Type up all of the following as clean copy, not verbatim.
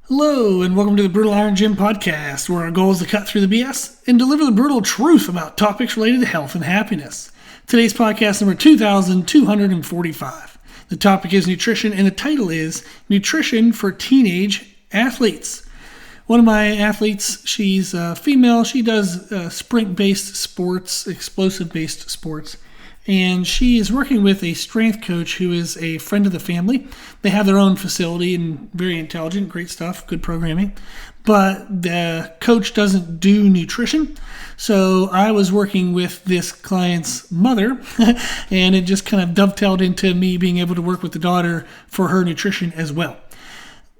Hello, and welcome to the Brutal Iron Gym podcast, where our goal is to cut through the BS and deliver the brutal truth about topics related to health and happiness. Today's podcast number 2245. The topic is nutrition, and the title is Nutrition for Teenage Athletes. One of my athletes, she's a female. She does sprint-based sports, explosive-based sports. And she is working with a strength coach who is a friend of the family. They have their own facility and very intelligent, great stuff, good programming. But the coach doesn't do nutrition. So I was working with this client's mother, and it just kind of dovetailed into me being able to work with the daughter for her nutrition as well.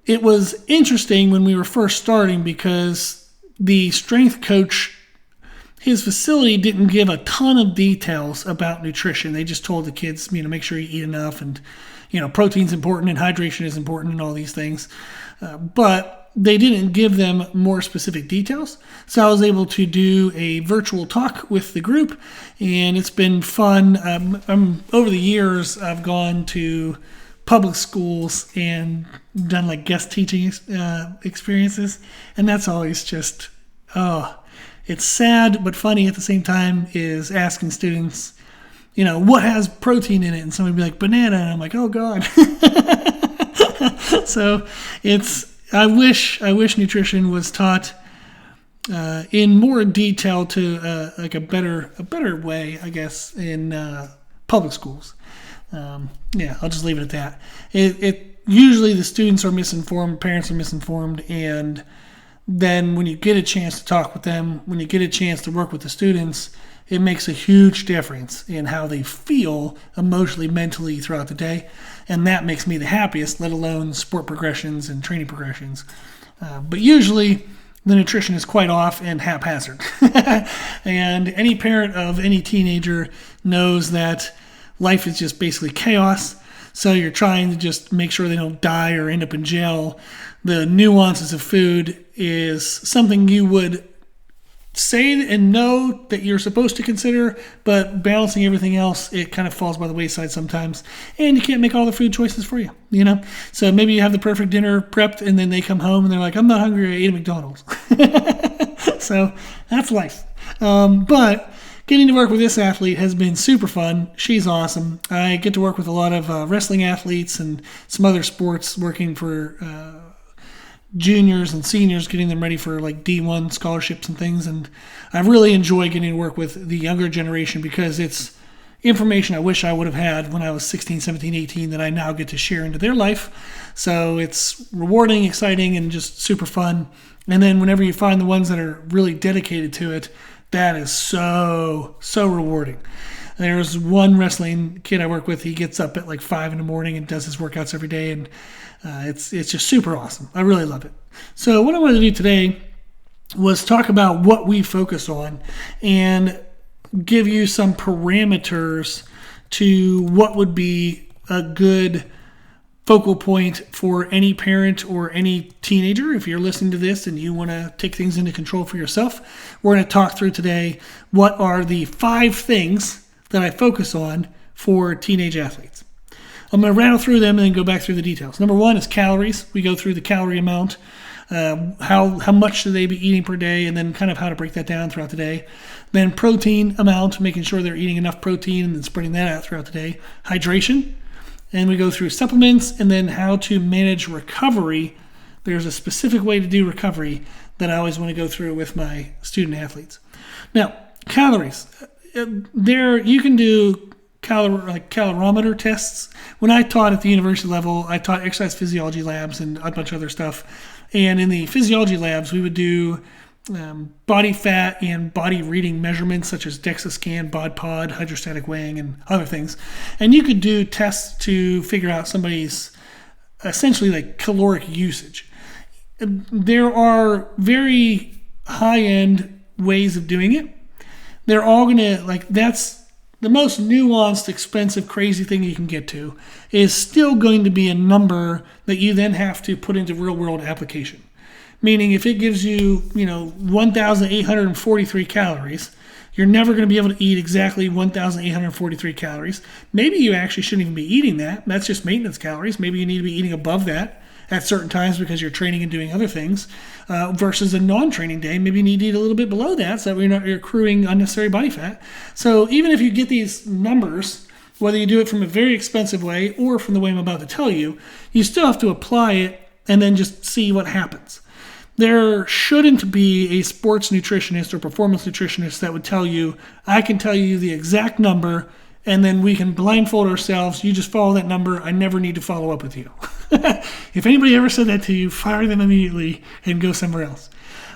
It was interesting when we were first starting because the strength coach, his facility didn't give a ton of details about nutrition. They just told the kids, make sure you eat enough, and protein's important and hydration is important and all these things. But they didn't give them more specific details. So I was able to do a virtual talk with the group, and it's been fun. Over the years, I've gone to public schools and done like guest teaching experiences, and that's always just, it's sad but funny at the same time, is asking students, what has protein in it? And somebody would be like, banana. And I'm like, oh God. So I wish nutrition was taught in more detail to like a better way, I guess, in public schools. I'll just leave it at that. It usually the students are misinformed, parents are misinformed, and then when you get a chance to talk with them, when you get a chance to work with the students, it makes a huge difference in how they feel emotionally, mentally throughout the day. And that makes me the happiest, let alone sport progressions and training progressions. But usually the nutrition is quite off and haphazard. And any parent of any teenager knows that life is just basically chaos. So you're trying to just make sure they don't die or end up in jail. The nuances of food is something you would say and know that you're supposed to consider, but balancing everything else, it kind of falls by the wayside sometimes. And you can't make all the food choices for you, So maybe you have the perfect dinner prepped, and then they come home and they're like, I'm not hungry, I ate at McDonald's. So that's life. But getting to work with this athlete has been super fun. She's awesome. I get to work with a lot of wrestling athletes and some other sports, working for juniors and seniors, getting them ready for like D1 scholarships and things. And I really enjoy getting to work with the younger generation because it's information I wish I would have had when I was 16, 17, 18 that I now get to share into their life. So it's rewarding, exciting, and just super fun. And then whenever you find the ones that are really dedicated to it, that is so rewarding. There's one wrestling kid I work with. He gets up at like 5 a.m. and does his workouts every day, and it's just super awesome. I really love it. So what I wanted to do today was talk about what we focus on and give you some parameters to what would be a good focal point for any parent or any teenager. If you're listening to this and you want to take things into control for yourself, we're going to talk through today what are the 5 things that I focus on for teenage athletes. I'm going to rattle through them and then go back through the details. Number 1 is calories. We go through the calorie amount, how much should they be eating per day, and then kind of how to break that down throughout the day. Then protein amount, making sure they're eating enough protein and then spreading that out throughout the day. Hydration. And we go through supplements, and then how to manage recovery. There's a specific way to do recovery that I always want to go through with my student athletes. Now, calories. You can do calorimeter tests. When I taught at the university level, I taught exercise physiology labs and a bunch of other stuff. And in the physiology labs, we would do body fat and body reading measurements such as DEXA scan, bod pod, hydrostatic weighing, and other things. And you could do tests to figure out somebody's essentially like caloric usage. There are very high-end ways of doing it. They're all going to, that's the most nuanced, expensive, crazy thing you can get to is still going to be a number that you then have to put into real-world application. Meaning if it gives you, 1,843 calories, you're never going to be able to eat exactly 1,843 calories. Maybe you actually shouldn't even be eating that. That's just maintenance calories. Maybe you need to be eating above that. at certain times because you're training and doing other things, versus a non-training day. Maybe you need to eat a little bit below that so that you're not accruing unnecessary body fat. So even if you get these numbers, whether you do it from a very expensive way or from the way I'm about to tell you, you still have to apply it and then just see what happens. There shouldn't be a sports nutritionist or performance nutritionist that would tell you, I can tell you the exact number, and then we can blindfold ourselves. You just follow that number. I never need to follow up with you. If anybody ever said that to you, fire them immediately and go somewhere else.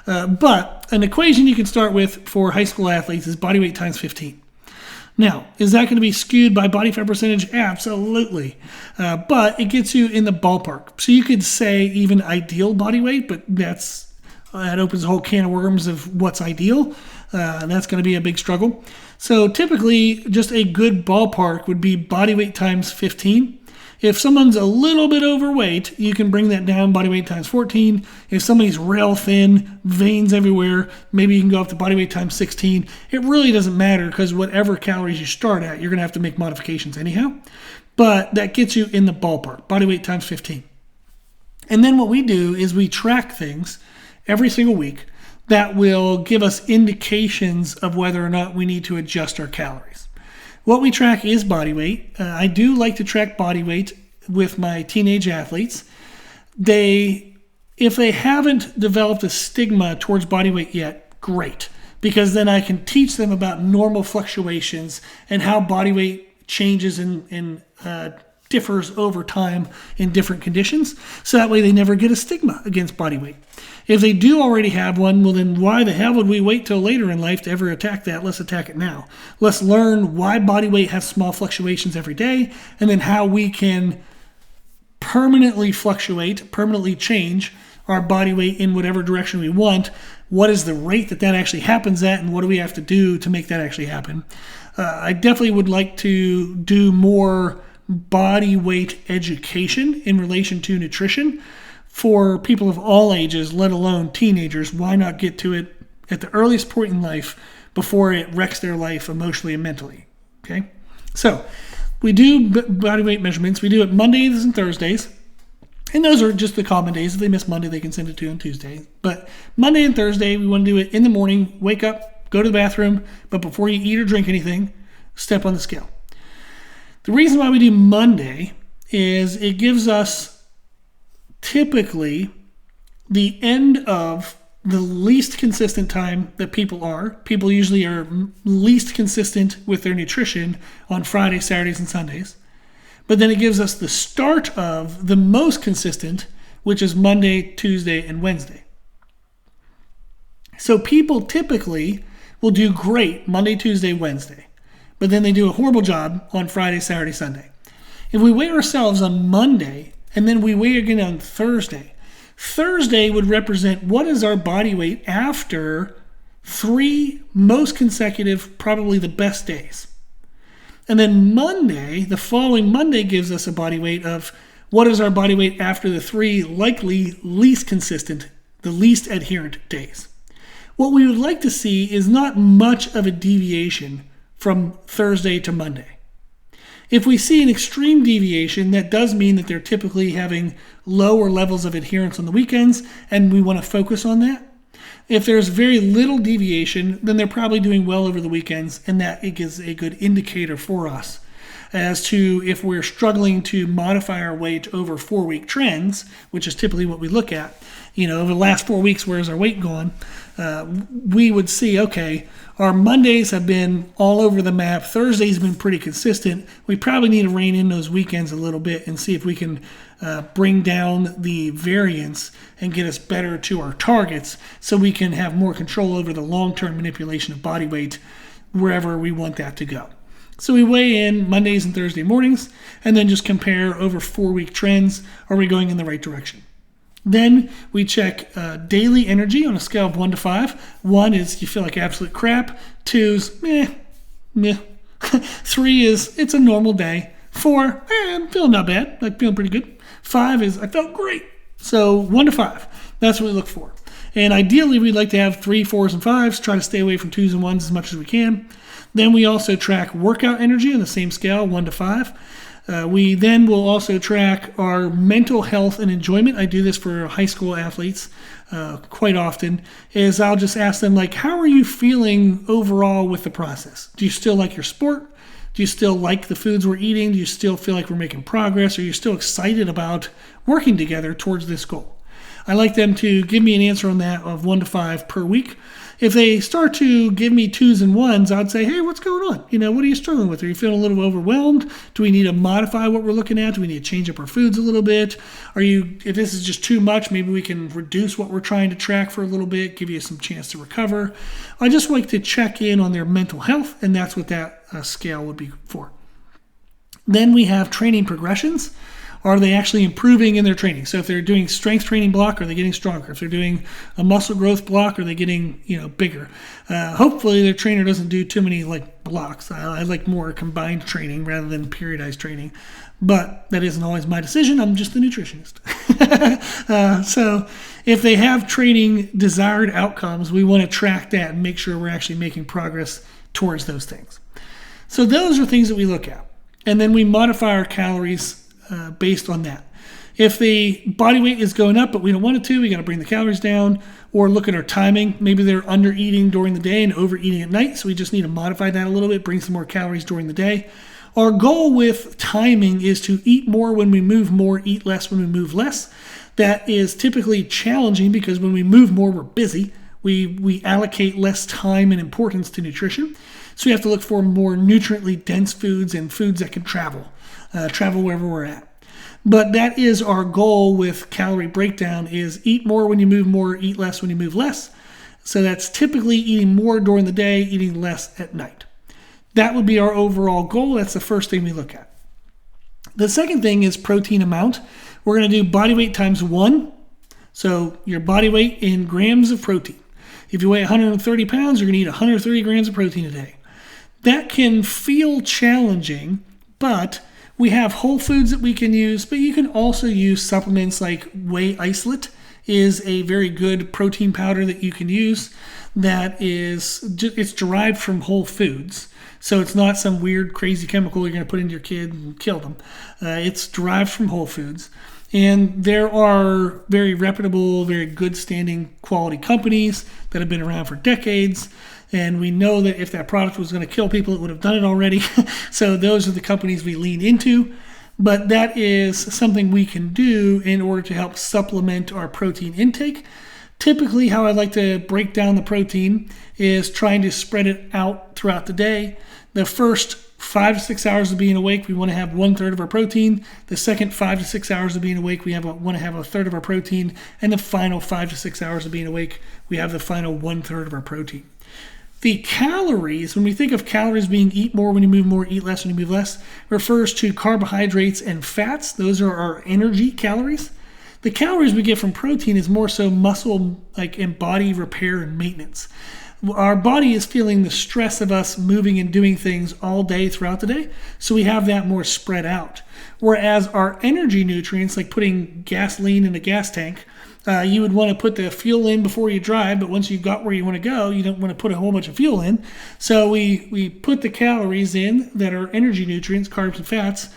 But an equation you can start with for high school athletes is body weight times 15. Now, is that going to be skewed by body fat percentage? Absolutely. But it gets you in the ballpark. So you could say even ideal body weight, but that opens a whole can of worms of what's ideal. That's going to be a big struggle. So typically, just a good ballpark would be body weight times 15. If someone's a little bit overweight, you can bring that down, body weight times 14. If somebody's rail thin, veins everywhere, maybe you can go up to body weight times 16. It really doesn't matter because whatever calories you start at, you're going to have to make modifications anyhow. But that gets you in the ballpark, body weight times 15. And then what we do is we track things every single week that will give us indications of whether or not we need to adjust our calories. What we track is body weight. I do like to track body weight with my teenage athletes. If they haven't developed a stigma towards body weight yet, great. Because then I can teach them about normal fluctuations and how body weight changes and differs over time in different conditions. So that way they never get a stigma against body weight. If they do already have one, well then why the hell would we wait till later in life to ever attack that? Let's attack it now. Let's learn why body weight has small fluctuations every day, and then how we can permanently change our body weight in whatever direction we want. What is the rate that actually happens at, and what do we have to do to make that actually happen? I definitely would like to do more body weight education in relation to nutrition for people of all ages, let alone teenagers. Why not get to it at the earliest point in life before it wrecks their life emotionally and mentally? Okay, so we do body weight measurements. We do it Mondays and Thursdays, and those are just the common days. If they miss Monday, they can send it to you on Tuesday. But Monday and Thursday, we want to do it in the morning. Wake up, go to the bathroom, but before you eat or drink anything, step on the scale. The reason why we do Monday is it gives us typically the end of the least consistent time that people are. People usually are least consistent with their nutrition on Fridays, Saturdays, and Sundays. But then it gives us the start of the most consistent, which is Monday, Tuesday, and Wednesday. So people typically will do great Monday, Tuesday, Wednesday, but then they do a horrible job on Friday, Saturday, Sunday. If we weigh ourselves on Monday and then we weigh again on Thursday, Thursday would represent what is our body weight after 3 most consecutive, probably the best days. And then Monday, the following Monday, gives us a body weight of what is our body weight after the 3 likely least consistent, the least adherent days. What we would like to see is not much of a deviation from Thursday to Monday. If we see an extreme deviation, that does mean that they're typically having lower levels of adherence on the weekends, and we want to focus on that. If there's very little deviation, then they're probably doing well over the weekends, and that it gives a good indicator for us as to if we're struggling to modify our weight over 4-week trends, which is typically what we look at. Over the last 4 weeks, where's our weight gone? We would see, okay, our Mondays have been all over the map. Thursdays have been pretty consistent. We probably need to rein in those weekends a little bit and see if we can bring down the variance and get us better to our targets so we can have more control over the long-term manipulation of body weight wherever we want that to go. So we weigh in Mondays and Thursday mornings and then just compare over 4-week trends. Are we going in the right direction? Then we check daily energy on a scale of 1 to 5. 1 is you feel like absolute crap. 2 is meh. 3 is it's a normal day. 4, I'm feeling not bad, like feeling pretty good. 5 is I felt great. So 1 to 5, that's what we look for. And ideally, we'd like to have 3, 4s, and 5s. Try to stay away from 2s and 1s as much as we can. Then we also track workout energy on the same scale, 1 to 5. We then will also track our mental health and enjoyment. I do this for high school athletes quite often, is I'll just ask them, like, how are you feeling overall with the process? Do you still like your sport? Do you still like the foods we're eating? Do you still feel like we're making progress? Are you still excited about working together towards this goal? I like them to give me an answer on that of 1 to 5 per week. If they start to give me 2s and 1s, I'd say, hey, what's going on? What are you struggling with? Are you feeling a little overwhelmed? Do we need to modify what we're looking at? Do we need to change up our foods a little bit? If this is just too much, maybe we can reduce what we're trying to track for a little bit, give you some chance to recover. I just like to check in on their mental health, and that's what that scale would be for. Then we have training progressions. Are they actually improving in their training? So if they're doing strength training block, are they getting stronger? If they're doing a muscle growth block, are they getting bigger? Hopefully their trainer doesn't do too many blocks. I like more combined training rather than periodized training. But that isn't always my decision. I'm just the nutritionist. So if they have training desired outcomes, we want to track that and make sure we're actually making progress towards those things. So those are things that we look at. And then we modify our calories based on that. If the body weight is going up, but we don't want it to, we got to bring the calories down, or look at our timing. Maybe they're under eating during the day and overeating at night, so we just need to modify that a little bit, bring some more calories during the day. Our goal with timing is to eat more when we move more, eat less when we move less. That is typically challenging because when we move more, we're busy. We allocate less time and importance to nutrition. So we have to look for more nutriently dense foods and foods that can travel wherever we're at. But that is our goal with calorie breakdown, is eat more when you move more, eat less when you move less. So that's typically eating more during the day, eating less at night. That would be our overall goal. That's the first thing we look at. The second thing is protein amount. We're going to do body weight times 1. So your body weight in grams of protein. If you weigh 130 pounds, you're going to eat 130 grams of protein a day. That can feel challenging, but we have whole foods that we can use, but you can also use supplements like Whey Isolate is a very good protein powder that you can use it's derived from whole foods. So it's not some weird, crazy chemical you're going to put into your kid and kill them. It's derived from whole foods. And there are very reputable, very good standing quality companies that have been around for decades. And we know that if that product was going to kill people, it would have done it already. So those are the companies we lean into. But that is something we can do in order to help supplement our protein intake. Typically, how I like to break down the protein is trying to spread it out throughout the day. The first 5 to 6 hours of being awake, we want to have 1/3 of our protein. The second 5 to 6 hours of being awake, we want to have 1/3 of our protein. And the final 5 to 6 hours of being awake, we have the final 1/3 of our protein. The calories, when we think of calories being eat more when you move more, eat less when you move less, refers to carbohydrates and fats. Those are our energy calories. The calories we get from protein is more so muscle and body repair and maintenance. Our body is feeling the stress of us moving and doing things all day throughout the day, so we have that more spread out. Whereas our energy nutrients, like putting gasoline in a gas tank, you would want to put the fuel in before you drive, but once you got where you want to go, you don't want to put a whole bunch of fuel in. So we put the calories in that are energy nutrients, carbs and fats,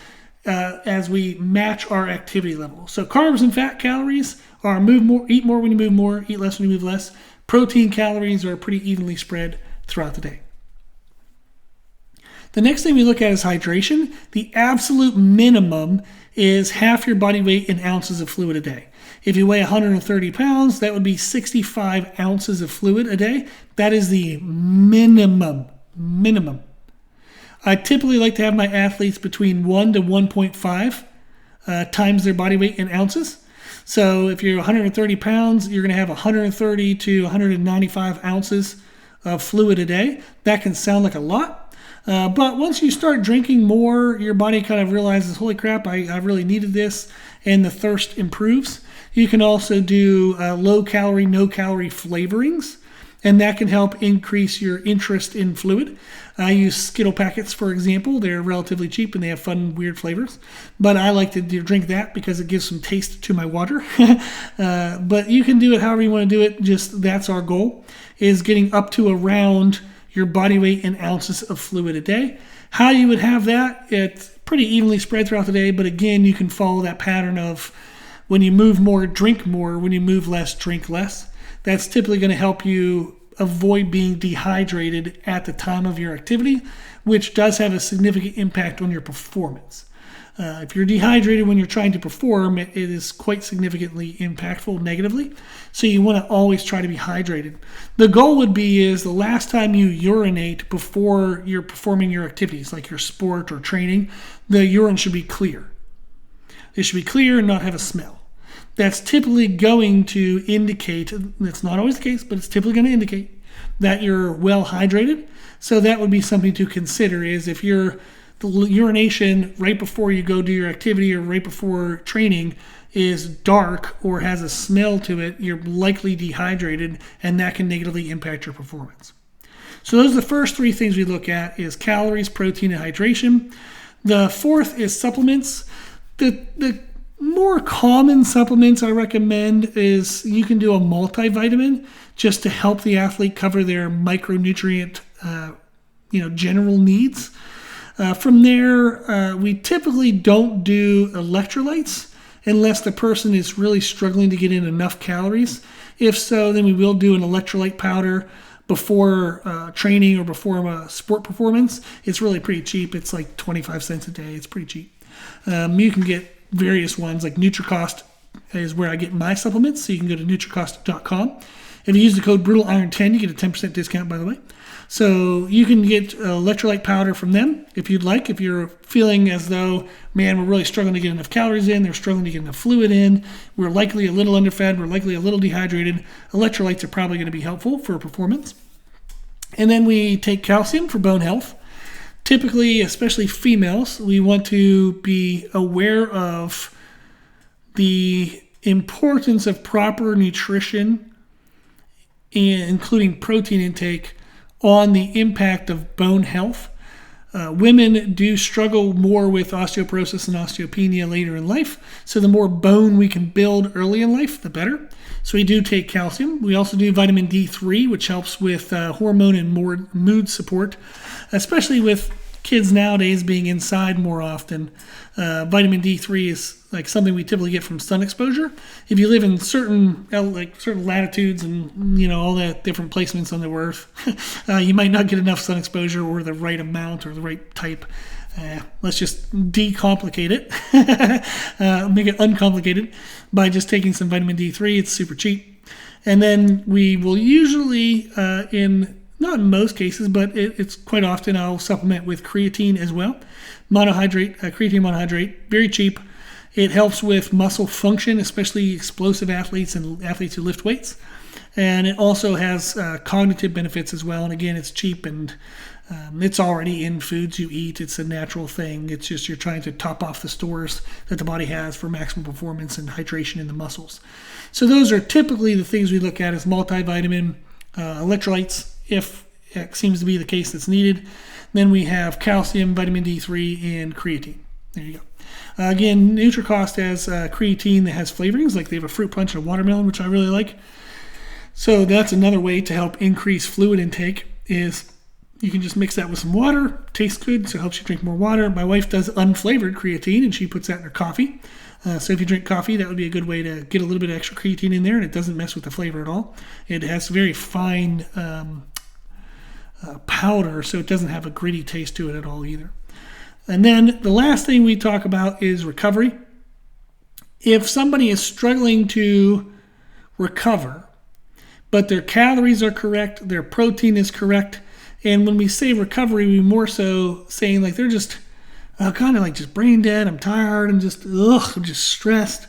as we match our activity level. So carbs and fat calories are eat more when you move more, eat less when you move less. Protein calories are pretty evenly spread throughout the day. The next thing we look at is hydration. The absolute minimum is half your body weight in ounces of fluid a day. If you weigh 130 pounds, that would be 65 ounces of fluid a day. That is the minimum. I typically like to have my athletes between 1 to 1.5 times their body weight in ounces. So if you're 130 pounds, you're going to have 130 to 195 ounces of fluid a day. That can sound like a lot. But once you start drinking more, your body kind of realizes, holy crap, I really needed this, and the thirst improves. You can also do low-calorie, no-calorie flavorings, and that can help increase your interest in fluid. I use Skittle packets, for example. They're relatively cheap, and they have fun, weird flavors. But I like to drink that because it gives some taste to my water. But you can do it however you want to do it. Just that's our goal, is getting up to around your body weight in ounces of fluid a day. How you would have that, it's pretty evenly spread throughout the day, but again, you can follow that pattern of when you move more, drink more. When you move less, drink less. That's typically going to help you avoid being dehydrated at the time of your activity, which does have a significant impact on your performance. If you're dehydrated when you're trying to perform, it is quite significantly impactful negatively. So you want to always try to be hydrated. The goal would be is the last time you urinate before you're performing your activities, like your sport or training, the urine should be clear. It should be clear and not have a smell. That's typically going to indicate, that's not always the case, but it's typically going to indicate that you're well hydrated. So that would be something to consider is if the urination right before you go do your activity or right before training is dark or has a smell to it, you're likely dehydrated, and that can negatively impact your performance. So those are the first three things we look at is calories, protein, and hydration. The fourth is supplements. The more common supplements I recommend is you can do a multivitamin just to help the athlete cover their micronutrient general needs. From there, we typically don't do electrolytes unless the person is really struggling to get in enough calories. If so, then we will do an electrolyte powder before training or before a sport performance. It's really pretty cheap. It's like 25 cents a day. It's pretty cheap. You can get various ones, like Nutricost is where I get my supplements, so you can go to Nutricost.com. If you use the code BrutalIron10, you get a 10% discount, by the way. So you can get electrolyte powder from them if you'd like. If you're feeling as though, man, we're really struggling to get enough calories in, they're struggling to get enough fluid in, we're likely a little underfed, we're likely a little dehydrated, electrolytes are probably going to be helpful for performance. And then we take calcium for bone health. Typically, especially females, we want to be aware of the importance of proper nutrition, including protein intake, on the impact of bone health. Women do struggle more with osteoporosis and osteopenia later in life, so the more bone we can build early in life, the better. So we do take calcium. We also do vitamin D3, which helps with hormone and more mood support, especially with kids nowadays being inside more often. Vitamin D3 is like something we typically get from sun exposure. If you live in certain latitudes and all the different placements on the earth, you might not get enough sun exposure or the right amount or the right type. Let's just decomplicate it, make it uncomplicated by just taking some vitamin D3. It's super cheap. And then we will usually, not in most cases, but it's quite often I'll supplement with creatine as well. Monohydrate, creatine monohydrate, very cheap. It helps with muscle function, especially explosive athletes and athletes who lift weights. And it also has cognitive benefits as well. And again, it's cheap and it's already in foods you eat. It's a natural thing. It's just you're trying to top off the stores that the body has for maximum performance and hydration in the muscles. So those are typically the things we look at as multivitamin, electrolytes, if it seems to be the case that's needed. Then we have calcium, vitamin D3, and creatine. There you go. Again, Nutricost has creatine that has flavorings, like they have a fruit punch and a watermelon, which I really like. So that's another way to help increase fluid intake is you can just mix that with some water. Tastes good, so it helps you drink more water. My wife does unflavored creatine, and she puts that in her coffee. So if you drink coffee, that would be a good way to get a little bit of extra creatine in there, and it doesn't mess with the flavor at all. It has very fine powder, so it doesn't have a gritty taste to it at all either. And then the last thing we talk about is recovery. If somebody is struggling to recover, but their calories are correct, their protein is correct, and when we say recovery, we more so saying like they're just kind of like just brain dead, I'm tired, I'm just stressed.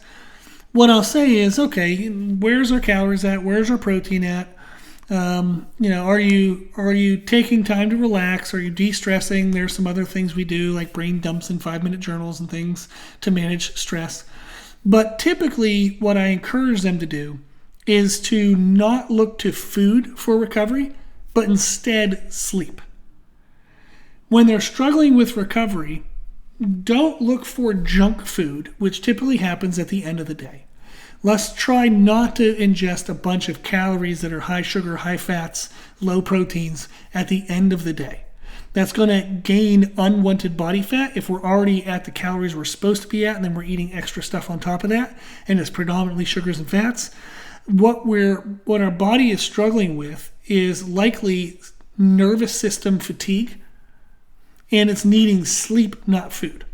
What I'll say is, okay, where's our calories at? Where's our protein at? Are you taking time to relax? Are you de-stressing? There's some other things we do like brain dumps and 5-minute journals and things to manage stress. But typically what I encourage them to do is to not look to food for recovery, but instead sleep. When they're struggling with recovery, don't look for junk food, which typically happens at the end of the day. Let's try not to ingest a bunch of calories that are high sugar, high fats, low proteins at the end of the day. That's going to gain unwanted body fat if we're already at the calories we're supposed to be at, and then we're eating extra stuff on top of that, and it's predominantly sugars and fats. What our body is struggling with is likely nervous system fatigue, and it's needing sleep, not food.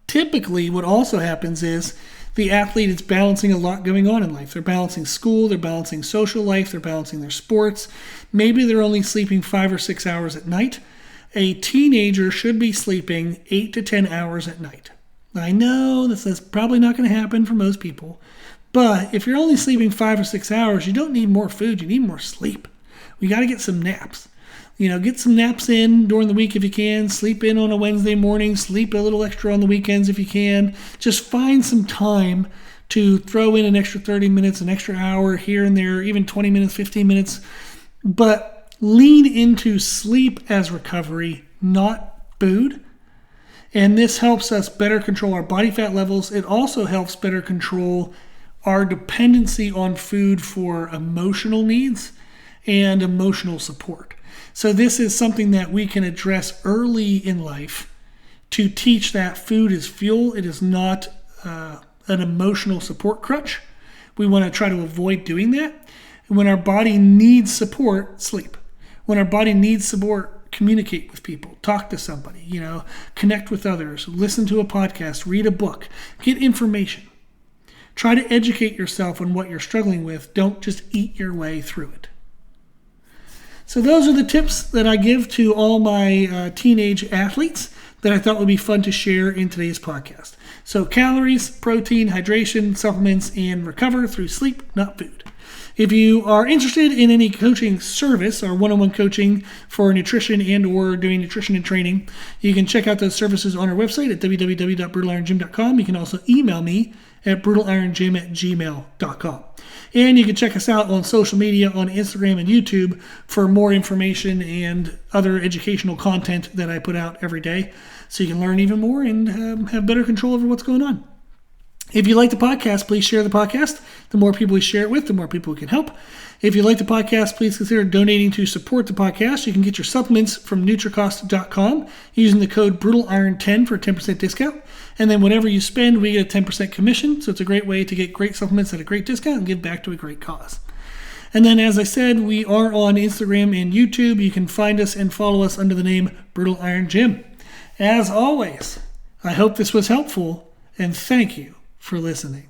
Typically, what also happens is the athlete is balancing a lot going on in life. They're balancing school, they're balancing social life, they're balancing their sports. Maybe they're only sleeping 5 or 6 hours at night. A teenager should be sleeping 8 to 10 hours at night. I know that's probably not going to happen for most people, but if you're only sleeping 5 or 6 hours, you don't need more food, you need more sleep. We got to get some naps. Get some naps in during the week if you can. Sleep in on a Wednesday morning. Sleep a little extra on the weekends if you can. Just find some time to throw in an extra 30 minutes, an extra hour here and there, even 20 minutes, 15 minutes. But lean into sleep as recovery, not food. And this helps us better control our body fat levels. It also helps better control our dependency on food for emotional needs and emotional support. So this is something that we can address early in life to teach that food is fuel. It is not an emotional support crutch. We want to try to avoid doing that. And when our body needs support, sleep. When our body needs support, communicate with people, talk to somebody, connect with others, listen to a podcast, read a book, get information. Try to educate yourself on what you're struggling with. Don't just eat your way through it. So those are the tips that I give to all my teenage athletes that I thought would be fun to share in today's podcast. So calories, protein, hydration, supplements, and recover through sleep, not food. If you are interested in any coaching service or one-on-one coaching for nutrition and or doing nutrition and training, you can check out those services on our website at www.brutalirongym.com. You can also email me at brutalirongym@gmail.com. And you can check us out on social media on Instagram and YouTube for more information and other educational content that I put out every day so you can learn even more and have better control over what's going on. If you like the podcast, please share the podcast. The more people we share it with, the more people we can help. If you like the podcast, please consider donating to support the podcast. You can get your supplements from Nutricost.com using the code BrutalIron10 for a 10% discount. And then whatever you spend, we get a 10% commission. So it's a great way to get great supplements at a great discount and give back to a great cause. And then, as I said, we are on Instagram and YouTube. You can find us and follow us under the name Brutal Iron Gym. As always, I hope this was helpful, and thank you for listening.